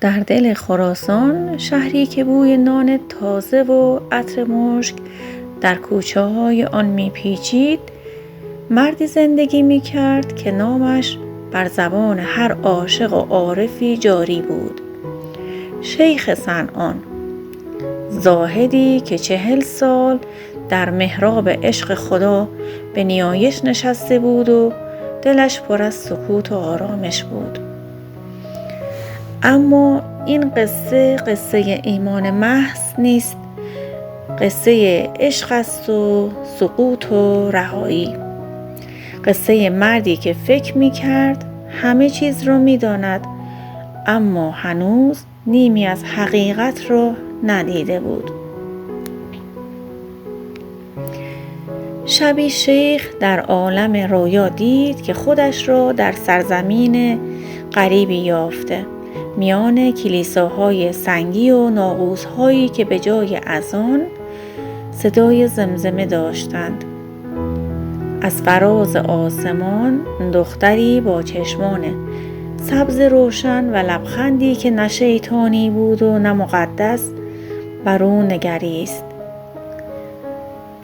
در دل خراسان، شهری که بوی نان تازه و عطر مشک در کوچه های آن میپیچید، مردی زندگی میکرد که نامش بر زبان هر عاشق و عارفی جاری بود. شیخ صنعان، زاهدی که 40 سال در محراب عشق خدا به نیایش نشسته بود و دلش پر از سکوت و آرامش بود. اما این قصه ایمان محض نیست، قصه عشق است و سقوط و رهایی. قصه مردی که فکر می‌کرد همه چیز رو می‌داند، اما هنوز نیمی از حقیقت رو ندیده بود. شبی شیخ در عالم رویا دید که خودش را در سرزمین غریبی یافته، میان کلیساهای سنگی و ناقوس‌هایی که به جای اذان صدای زمزمه داشتند. از فراز آسمان دختری با چشمان سبز روشن و لبخندی که نه شیطانی بود و نه مقدس بر او نگریست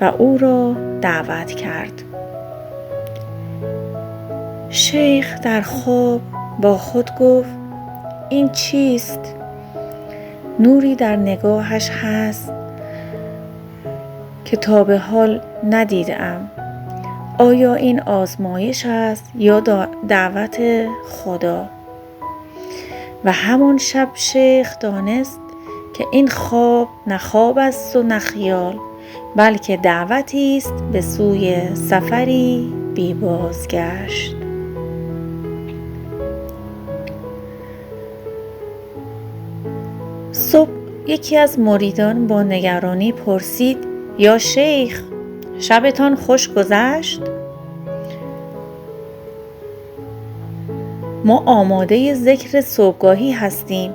و او را دعوت کرد. شیخ در خواب با خود گفت: این چیست؟ نوری در نگاهش هست که تا به حال ندیدم. آیا این آزمایش است یا دعوت خدا؟ و همان شب شیخ دانست که این خواب نه خواب است و نه خیال، بلکه دعوتی است به سوی سفری بی بازگشت. صبح یکی از مریدان با نگرانی پرسید: یا شیخ، شبتان خوش گذشت؟ ما آماده ذکر صبحگاهی هستیم.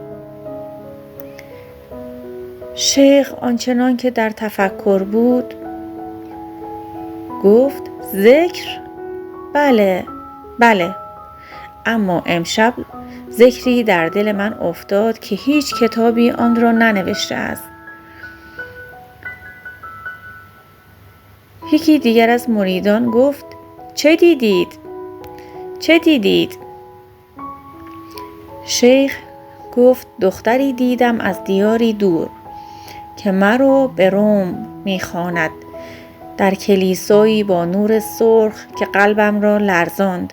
شیخ آنچنان که در تفکر بود گفت: ذکر؟ بله، اما امشب ذکری در دل من افتاد که هیچ کتابی آن را ننوشته است. یکی دیگر از مریدان گفت: چه دیدید؟ شیخ گفت: دختری دیدم از دیاری دور که مرا به روم می‌خواند، در کلیسایی با نور سرخ که قلبم را لرزاند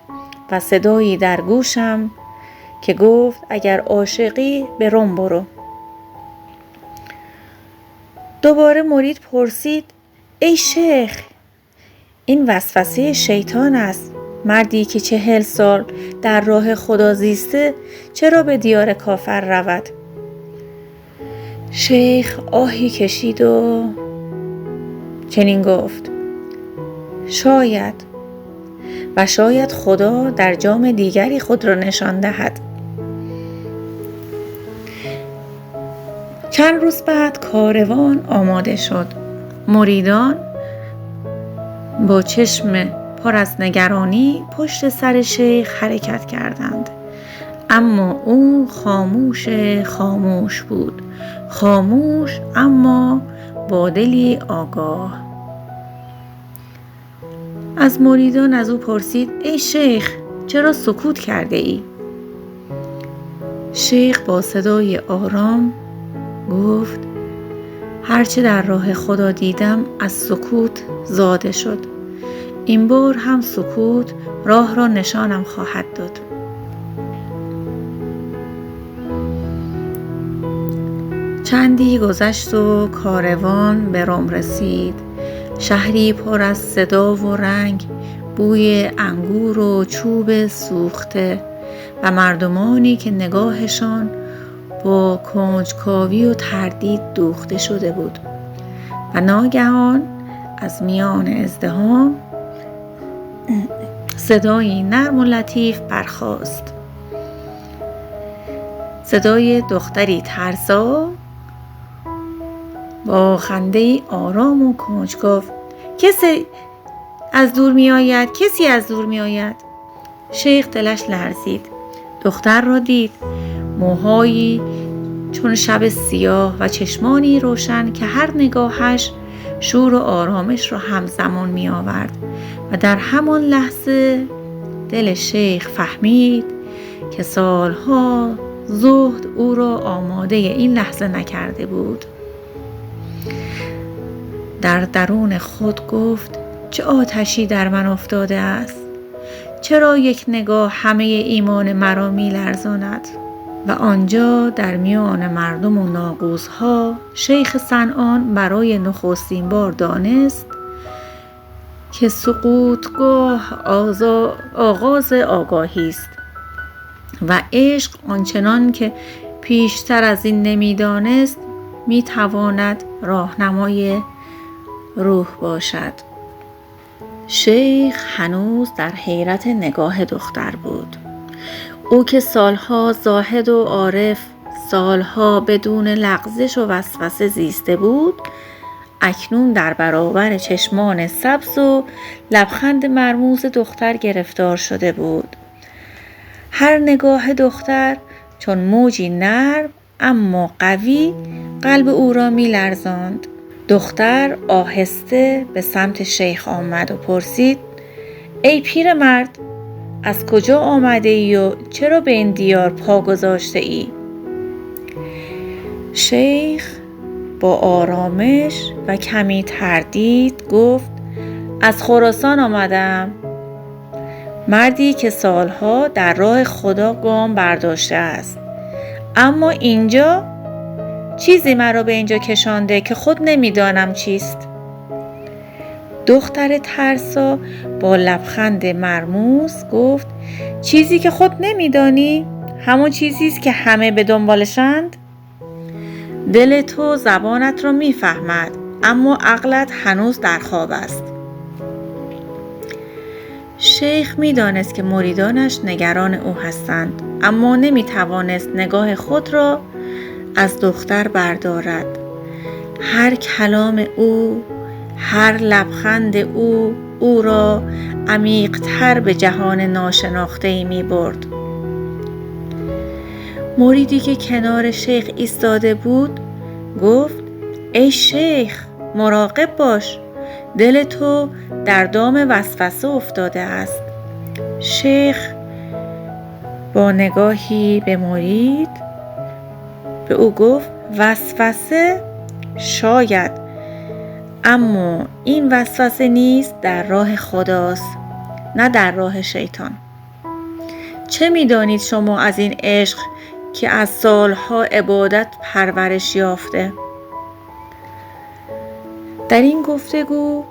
و صدایی در گوشم که گفت: اگر عاشقی به روم برو. دوباره مرید پرسید: ای شیخ، این وسوسه شیطان است. مردی که 40 سال در راه خدا زیسته چرا به دیار کافر رود؟ شیخ آهی کشید و چنین گفت: شاید خدا در جام دیگری خود را نشان دهد. چند روز بعد کاروان آماده شد. مریدان با چشم پر از نگرانی پشت سر شیخ حرکت کردند، اما او خاموش بود، خاموش اما با دلی آگاه. از مریدان از او پرسید: ای شیخ، چرا سکوت کرده ای؟ شیخ با صدای آرام گفت: هرچه در راه خدا دیدم از سکوت زاده شد. این بار هم سکوت راه را نشانم خواهد داد. چندی گذشت و کاروان به روم رسید. شهری پر از صدا و رنگ، بوی انگور و چوب سوخته و مردمانی که نگاهشان با کنجکاوی و تردید دوخته شده بود. و ناگهان از میان ازدحام صدایی نرم و لطیف برخاست. صدای دختری ترسا با خنده آرام و کنجکاو: کسی از دور می آید. شیخ دلش لرزید. دختر را دید. موهایی چون شب سیاه و چشمانی روشن که هر نگاهش شور و آرامش را همزمان می آورد و در همان لحظه دل شیخ فهمید که سالها زهد او را آماده این لحظه نکرده بود. در درون خود گفت چه آتشی در من افتاده است؟ چرا یک نگاه همه ایمان مرا می لرزاند؟ و آنجا در میان مردم و ناقوس‌ها شیخ صنعان برای نخستین بار دانست که سقوطگاه آغاز آگاهی است و عشق آنچنان که پیشتر از این نمی‌دانست می‌تواند راهنمای روح باشد. شیخ هنوز در حیرت نگاه دختر بود. او که سالها زاهد و عارف، سالها بدون لغزش و وسوسه زیسته بود، اکنون در برابر چشمان سبز و لبخند مرموز دختر گرفتار شده بود. هر نگاه دختر چون موجی نرم اما قوی قلب او را می لرزاند. دختر آهسته به سمت شیخ آمد و پرسید: ای پیرمرد، از کجا آمده ای و چرا به این دیار پا گذاشته ای؟ شیخ با آرامش و کمی تردید گفت: از خراسان آمدم. مردی که سالها در راه خدا گام برداشته است. اما اینجا چیزی مرا به اینجا کشانده که خود نمیدانم چیست. دختر ترسا با لبخند مرموز گفت: چیزی که خود نمیدانی؟ همون چیزی است که همه به دنبالشند؟ دل تو زبانت را میفهمد، اما عقلت هنوز در خواب است. شیخ میدانست که مریدانش نگران او هستند، اما نمیتوانست نگاه خود را از دختر بردارد. هر کلام او، هر لبخند او را عمیق‌تر به جهان ناشناخته‌ای می‌برد. مریدی که کنار شیخ ایستاده بود گفت: ای شیخ، مراقب باش، دل تو در دام وسوسه افتاده است. شیخ با نگاهی به مرید به او گفت: وسوسه؟ شاید، اما این وسوسه نیست در راه خداست، نه در راه شیطان. چه می‌دانید شما از این عشق که از سالها عبادت پرورش یافته؟ در این گفتگو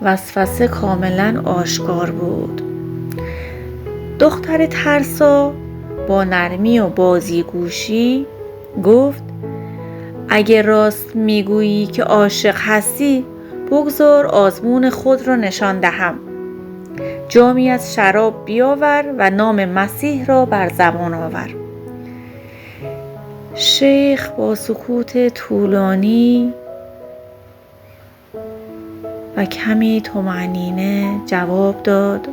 وسوسه کاملا آشکار بود. دختر ترسا با نرمی و بازیگوشی گفت: اگه راست میگویی که عاشق هستی، بگذار آزمون خود را نشان دهم. جامی از شراب بیاور و نام مسیح را بر زبان آور. شیخ با سکوت طولانی و کمی طمأنینه جواب داد: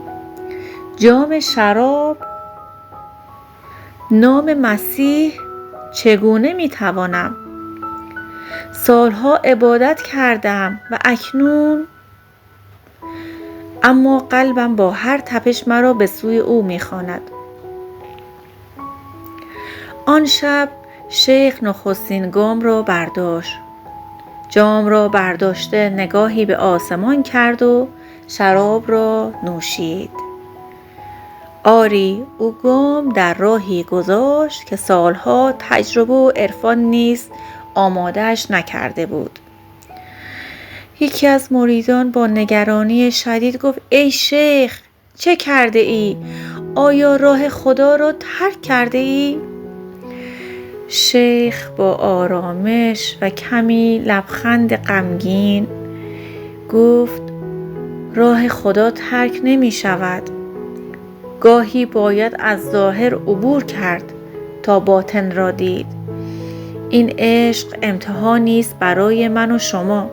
جام شراب؟ نام مسیح چگونه میتوانم؟ سالها عبادت کردم و اکنون، اما قلبم با هر تپش مرا به سوی او میخواند. آن شب شیخ نخستین گام را برداشت. جام را برداشته نگاهی به آسمان کرد و شراب را نوشید. آری، او گام در راهی گذاشت که سالها تجربه و عرفان نیز آماده‌اش نکرده بود. یکی از مریدان با نگرانی شدید گفت: ای شیخ، چه کرده ای؟ آیا راه خدا را ترک کرده ای؟ شیخ با آرامش و کمی لبخند غمگین گفت: راه خدا ترک نمی شود. گاهی باید از ظاهر عبور کرد تا باطن را دید. این عشق امتحانی است برای من و شما.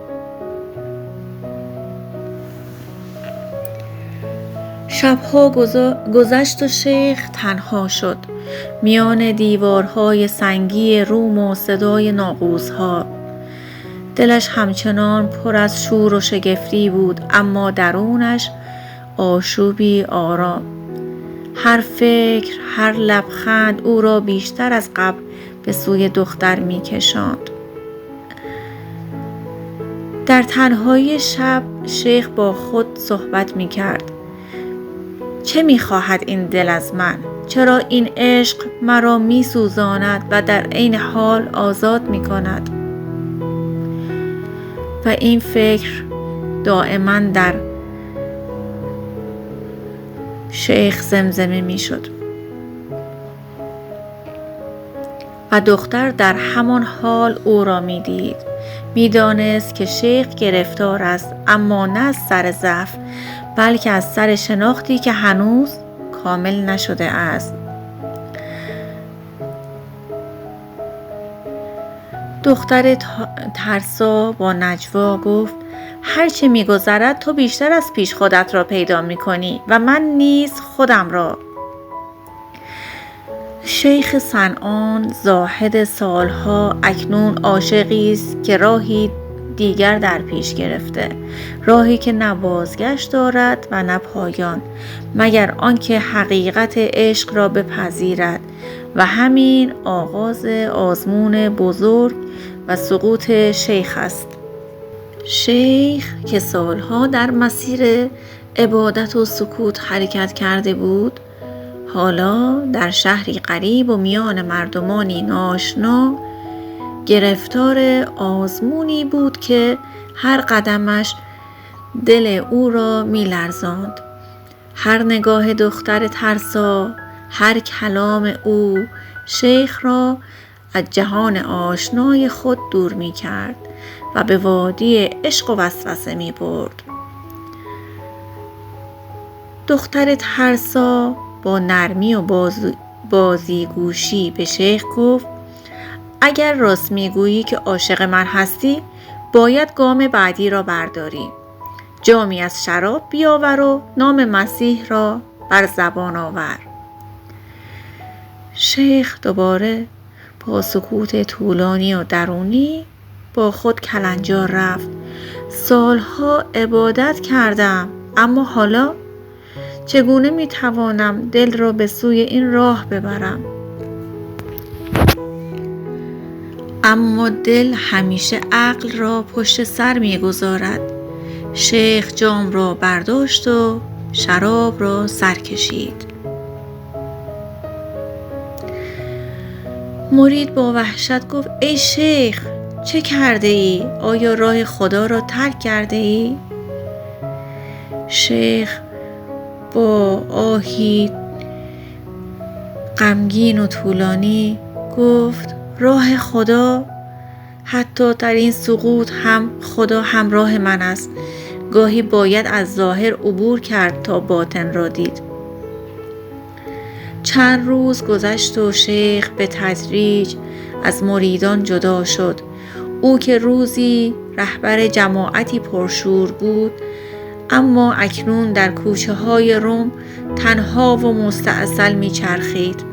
شبها گذشت و شیخ تنها شد. میان دیوارهای سنگی روم و صدای ناقوس‌ها. دلش همچنان پر از شور و شگفتی بود، اما درونش آشوبی آرام. هر فکر، هر لبخند او را بیشتر از قبل به سوی دختر می‌کشاند. در تنهایی شب شیخ با خود صحبت می‌کرد. چه می‌خواهد این دل از من؟ چرا این عشق مرا می‌سوزاند و در عین حال آزاد می‌کند؟ و این فکر دائما در شیخ زمزمه می‌شد. و دختر در همان حال او را می‌دید. می‌دانست که شیخ گرفتار است، اما نه از سر ضعف، بلکه از سر شناختی که هنوز کامل نشده است. دختر ترسا با نجوا گفت: هرچه می‌گذرد تو بیشتر از پیش خودت را پیدا می‌کنی و من نیز خودم را. شیخ صنعان، زاهد سالها، اکنون عاشقی است که راهی دیگر در پیش گرفته، راهی که نه بازگشت دارد و نه پایان، مگر آنکه حقیقت عشق را بپذیرد و همین آغاز آزمون بزرگ و سقوط شیخ است. شیخ که سالها در مسیر عبادت و سکوت حرکت کرده بود، حالا در شهری غریب و میان مردمانی ناآشنا گرفتار آزمونی بود که هر قدمش دل او را می‌لرزاند. هر نگاه دختر ترسا، هر کلام او شیخ را از جهان آشنای خود دور می‌کرد و به وادی عشق و وسوسه می‌برد. دختر ترسا با نرمی و بازیگوشی به شیخ گفت: اگر راست میگویی که عاشق من هستی، باید گام بعدی را برداری. جامی از شراب بیاور و نام مسیح را بر زبان آور. شیخ دوباره با سکوت طولانی و درونی با خود کلنجار رفت: سالها عبادت کردم، اما حالا چگونه میتوانم دل را به سوی این راه ببرم؟ اما دل همیشه عقل را پشت سر میگذارد. شیخ جام را برداشت و شراب را سر کشید. مرید با وحشت گفت: ای شیخ، چه کرده ای؟ آیا راه خدا را ترک کرده ای؟ شیخ با آهی غمگین و طولانی گفت: راه خدا؟ حتی در این سقوط هم خدا همراه من است. گاهی باید از ظاهر عبور کرد تا باطن را دید. چند روز گذشت و شیخ به تدریج از مریدان جدا شد. او که روزی رهبر جماعتی پرشور بود، اما اکنون در کوچه های روم تنها و مستعسل میچرخید.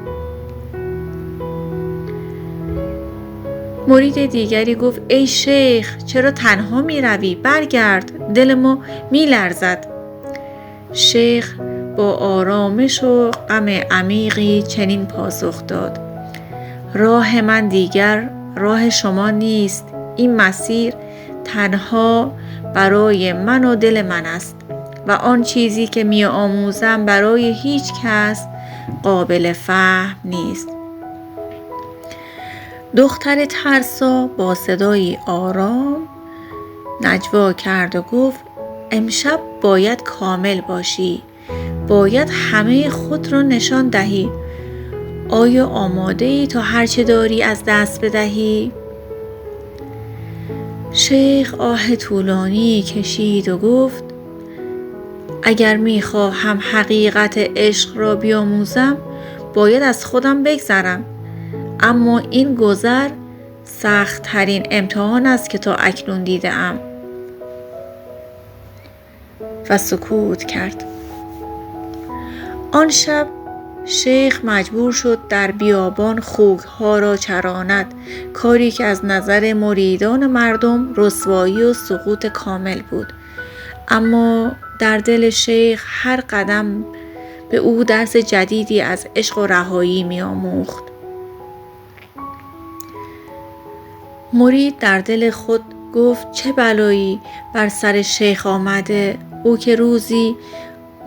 مرید دیگری گفت: ای شیخ، چرا تنها می روی؟ برگرد، دل ما می لرزد. شیخ با آرامش و غم عمیقی چنین پاسخ داد: راه من دیگر راه شما نیست. این مسیر تنها برای من و دل من است و آن چیزی که می آموزم برای هیچ کس قابل فهم نیست. دختر ترسا با صدایی آرام نجوا کرد و گفت: امشب باید کامل باشی. باید همه خود را نشان دهی. آیا آماده ای تا هرچه داری از دست بدهی؟ شیخ آه طولانی کشید و گفت: اگر میخواهم حقیقت عشق را بیاموزم، باید از خودم بگذرم. اما این گذر سخت ترین امتحان است که تا اکنون دیدم. و سکوت کرد. آن شب شیخ مجبور شد در بیابان خوک‌ها را چراند، کاری که از نظر مریدان مردم رسوایی و سقوط کامل بود. اما در دل شیخ هر قدم به او درس جدیدی از عشق و رهایی می‌آموخت. مرید در دل خود گفت چه بلایی بر سر شیخ آمده؟ او که روزی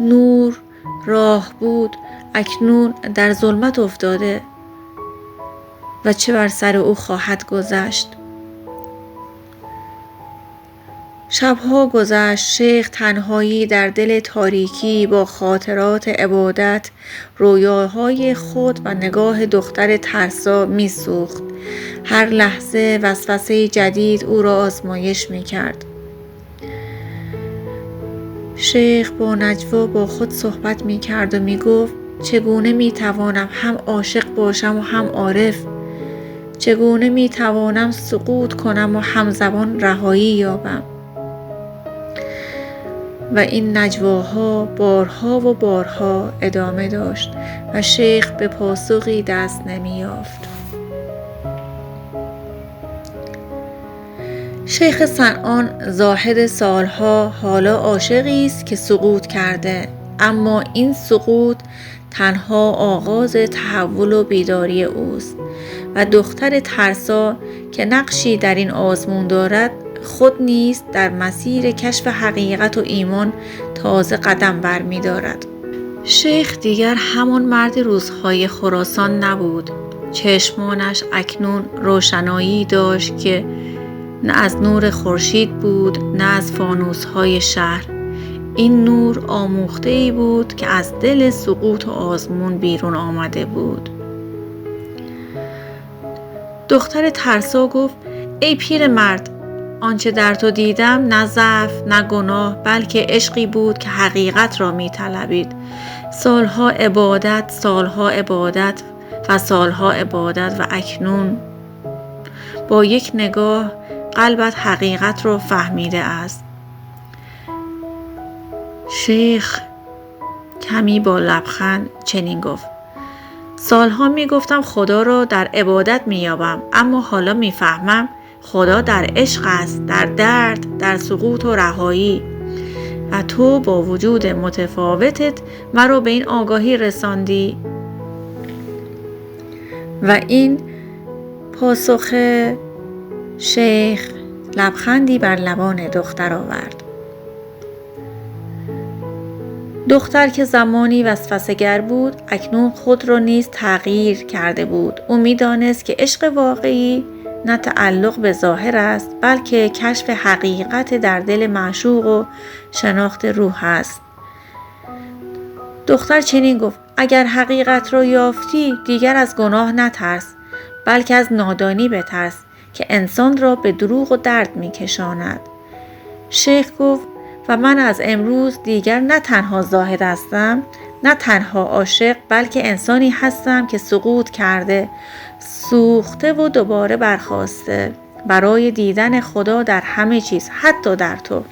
نور راه بود اکنون در ظلمت افتاده و چه بر سر او خواهد گذشت؟ شبها گذشت. شیخ تنهایی در دل تاریکی با خاطرات عبادت، رویاهای خود و نگاه دختر ترسا می سوخت. هر لحظه وسوسه جدید او را آزمایش می کرد. شیخ با نجوا با خود صحبت می کرد و می گفت چگونه می توانم هم عاشق باشم و هم عارف؟ چگونه می توانم سقوط کنم و همزمان رهایی یابم؟ و این نجواها بارها و بارها ادامه داشت و شیخ به پاسخی دست نمی یافت. شیخ صنعان زاهد سالها حالا عاشقی است که سقوط کرده، اما این سقوط تنها آغاز تحول و بیداری اوست و دختر ترسا که نقشی در این آزمون دارد خود نیز در مسیر کشف حقیقت و ایمان تازه قدم برمی دارد. شیخ دیگر همان مرد روزهای خراسان نبود. چشمانش اکنون روشنایی داشت که نه از نور خورشید بود نه از فانوس‌های شهر. این نور آموخته‌ای بود که از دل سقوط و آزمون بیرون آمده بود. دختر ترسا گفت ای پیر مرد، آنچه در تو دیدم نه ضعف نه گناه بلکه عشقی بود که حقیقت را می طلبید. سالها عبادت و سالها عبادت و اکنون با یک نگاه قلبت حقیقت را فهمیده است. شیخ کمی با لبخند چنین گفت سالها می گفتم خدا را در عبادت می یابم، اما حالا می فهمم خدا در عشق است، در درد، در سقوط و رهایی. و تو با وجود متفاوتت مرا به این آگاهی رساندی. و این پاسخ شیخ لبخندی بر لبان دختر آورد. دختر که زمانی وسوسه‌گر بود اکنون خود را نیز تغییر کرده بود. او می‌دانست که عشق واقعی نه تعلق به ظاهر است بلکه کشف حقیقت در دل معشوق و شناخت روح است. دختر چنین گفت اگر حقیقت را یافتی دیگر از گناه نترس بلکه از نادانی بترس که انسان را به دروغ و درد می‌کشاند. شیخ گفت و من از امروز دیگر نه تنها زاهد هستم نه تنها عاشق بلکه انسانی هستم که سقوط کرده، سوخته و دوباره برخاسته برای دیدن خدا در همه چیز، حتی در تو.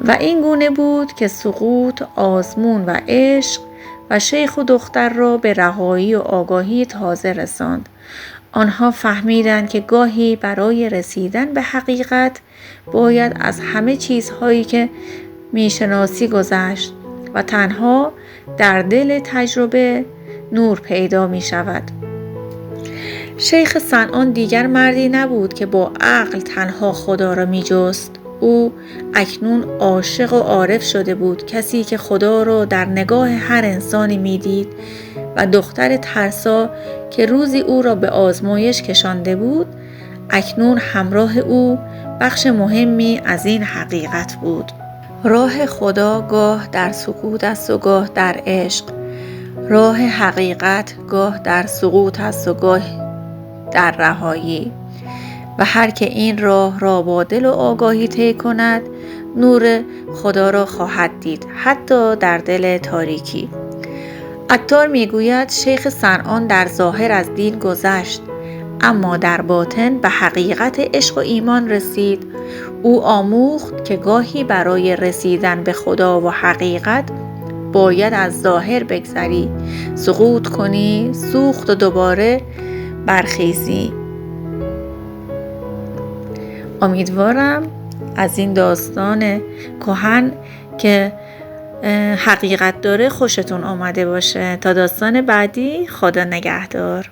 و این گونه بود که سقوط، آزمون و عشق و شیخ و دختر را به رهایی و آگاهی تازه رساند. آنها فهمیدند که گاهی برای رسیدن به حقیقت باید از همه چیزهایی که میشناسی گذشت و تنها در دل تجربه نور پیدا می شود. شیخ صنعان دیگر مردی نبود که با عقل تنها خدا را می جست. او اکنون عاشق و عارف شده بود، کسی که خدا را در نگاه هر انسانی می دید و دختر ترسا که روزی او را به آزمایش کشانده بود اکنون همراه او بخش مهمی از این حقیقت بود. راه خدا گاه در سقوط است و گاه در عشق. راه حقیقت گاه در سقوط است و گاه در رهایی. و هر که این راه را با دل و آگاهی طی کند نور خدا را خواهد دید، حتی در دل تاریکی. عطار میگوید شیخ صنعان در ظاهر از دین گذشت اما در باطن به حقیقت عشق و ایمان رسید. او آموخت که گاهی برای رسیدن به خدا و حقیقت باید از ظاهر بگذری، سقوط کنی، سوخت و دوباره برخیزی. امیدوارم از این داستان کهن که حقیقت داره خوشتون آمده باشه. تا داستان بعدی، خدا نگهدار.